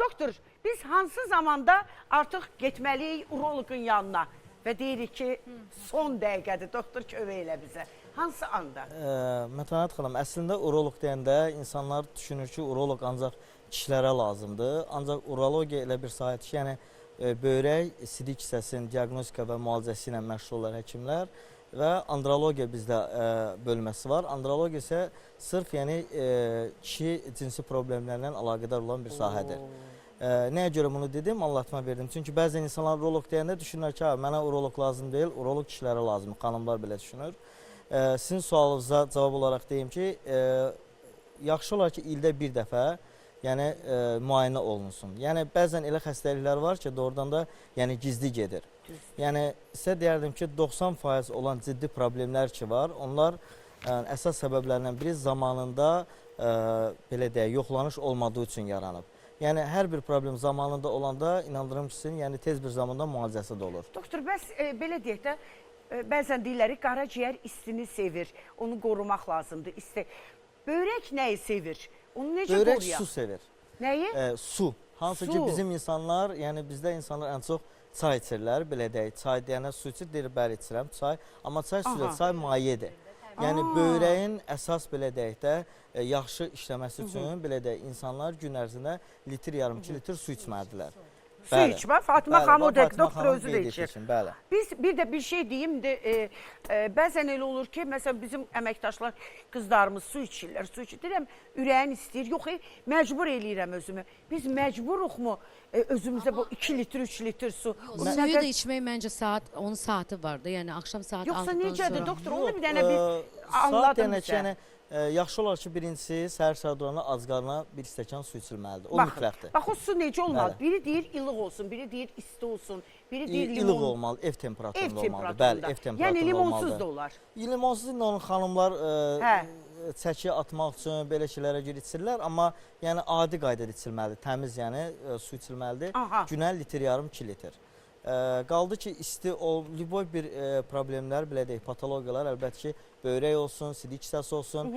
Doktor, biz hansı zamanda artıq getməliyik uroloqun yanına və deyirik ki, son dəqiqədir, doktor kömək elə bizə. Hansı anda? Mətanət xanım, əslində uroloq deyəndə insanlar düşünür ki, uroloq ancaq kişilərə lazımdır. Ancaq urologiya elə bir sahədir ki, yəni böyrək, sidik hissəsinin diaqnostika və müalicəsi ilə məşğul olan həkimlər və andrologiya bizdə bölməsi var. Andrologiya isə sırf yəni kişi cinsi problemlərlə əlaqədar olan bir sahədir. Nəyə görə bunu dedim, anlatma verdim. Çünki bəzən insanlar uroloq deyəndə düşünürlər ki, mənə uroloq lazım deyil, uroloq kişilərə lazımdır. Xanımlar belə düşünür. Sizin sualınıza cavab olaraq deyim ki, yaxşı olar ki, ildə bir dəfə yəni müayinə olunsun. Yəni bəzən elə xəstəliklər var ki, doğrudan da yəni gizli gedir. Yəni sizə deyərdim ki, 90% olan ciddi problemlər ki var, onlar əsas səbəblərindən biri zamanında belə deyək, yoxlanış olmadığı üçün yaranıb. Yəni hər bir problem zamanında olanda inandırım ki, sizin yəni tez bir zamanda müalicəsi də olur. Doktor, bəs belə deyək də, bəzən deyirlər, qaraciyər istini sevir, onu qorumaq lazımdır. Böyrək nəyi sevir? Onu necə qoruyaq? Böyrək su sevir. Nəyi? Su. Hansı ki bizim insanlar, yəni bizdə insanlar ən çox çay içirlər, belə deyək, çay deyənə su içir, deyir, bəli içirəm çay, amma çay sudur, çay mayedir. Yəni böyrəyin əsas belə deyək də yaxşı işləməsi üçün belə deyək insanlar gün ərzində litr yarım 2 litr su içməlidirlər. Su içmə, Fatıma xanım o da doktor özü də içir. Biz bir də bir şey deyim də, bəzən elə olur ki, məsələn bizim əməkdaşlar, qızlarımız su içirlər, su içir. Deyirəm, ürəyin istəyir, yox, məcbur eləyirəm özümü. Biz məcburuq mu özümüzə bu 2 litr, 3 litr su? Suyu da içmək məncə onun saati var da, yəni axşam saat 6-dan sonra. Yoxsa necədir doktor, onu bir dənə bir anladım bizə. Yaxşı olar ki, birincisi, səhər durana ac qarnına bir stəkan su içilməlidir. O mütləqdir. Bax, o su necə olmalı? Biri deyir ilıq olsun, biri deyir isti olsun, biri deyir limon. İlıq olmalı, ev temperaturunda olmalıdır. Bəli, ev temperaturunda olmalıdır. Yəni limonsuz da olar. Limonsuz da onun xanımlar çəki atmaq üçün belə şeylərə görə içirlər, amma yəni adi qaydada içilməlidir. Təmiz yəni su içilməlidir. Günə litr yarım 2 litr. Qaldı ki, isti liboy bir problemlər, belə deyək, patologiyalar, əlbəttə ki, böyrək olsun, sidik hissəsi olsun.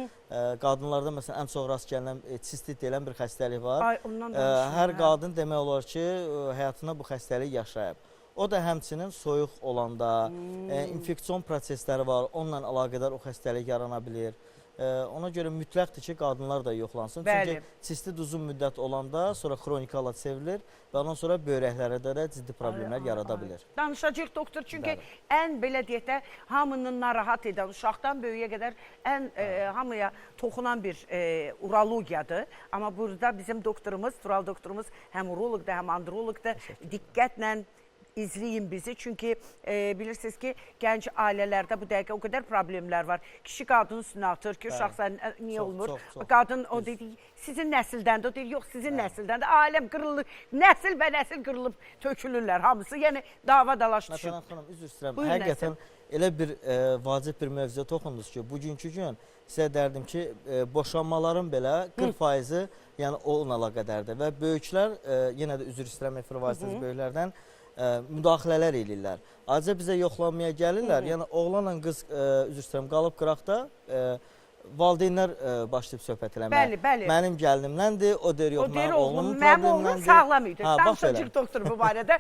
Qadınlarda məsələn ən çox rast gələn sistit deyilən bir xəstəlik var. Hər qadın demək olar ki, həyatında bu xəstəliyi yaşayıb. O da həmçinin soyuq olanda, infeksion prosesləri var, onunla əlaqədar o xəstəlik yarana bilir. Ona görə mütləqdir ki, qadınlar da yoxlansın. Çünki sistit uzun müddət olanda sonra xroniki hala çevrilir və ondan sonra böyrəklərdə də ciddi problemlər yarada bilir. Danışacaq doktor, çünki ən belə deyək də hamının narahat edən, uşaqdan böyüyə qədər ən hamıya toxunan bir urologiyadır. Amma burada bizim doktorumuz, Tural doktorumuz həm uroloqdur, həm androloqdur. Diqqətlə izləyin bizi, çünki bilirsiniz ki, gənc ailələrdə bu dəqiqə o qədər problemlər var. Kişi qadın üstünə atır ki, uşaq sən niyə olmur? Qadın o deyir, sizin nəsildəndir, o deyir, yox, sizin nəsildəndir. Ailəm qırılır, nəsil və nəsil qırılıb tökülürlər hamısı. Yəni, dava dalaş düşün. Məsələn, xanım, üzr istəyirəm. Həqiqətən elə bir vacib bir mövzuya toxundunuz ki, bugünkü gün sizə dərdim ki, boşanmaların belə 40%-i yəni onunla əlaqədardır və böyüklər, yenə də üzr istəyirəm efir vasitəsiz böyüklərdən, müdaxilələr eləyirlər. Ayrıca bizə yoxlanmaya gəlirlər. Yəni oğlanla qız üzr istəyirəm qalıb qıraqda valideynlər başlayıb söhbət eləməyə. Mənim gəlinimləndir, o deyir yox, mənim oğlumun problemləndir. Mənim oğlum sağlam idi. Danışacaq doktor bu barədə.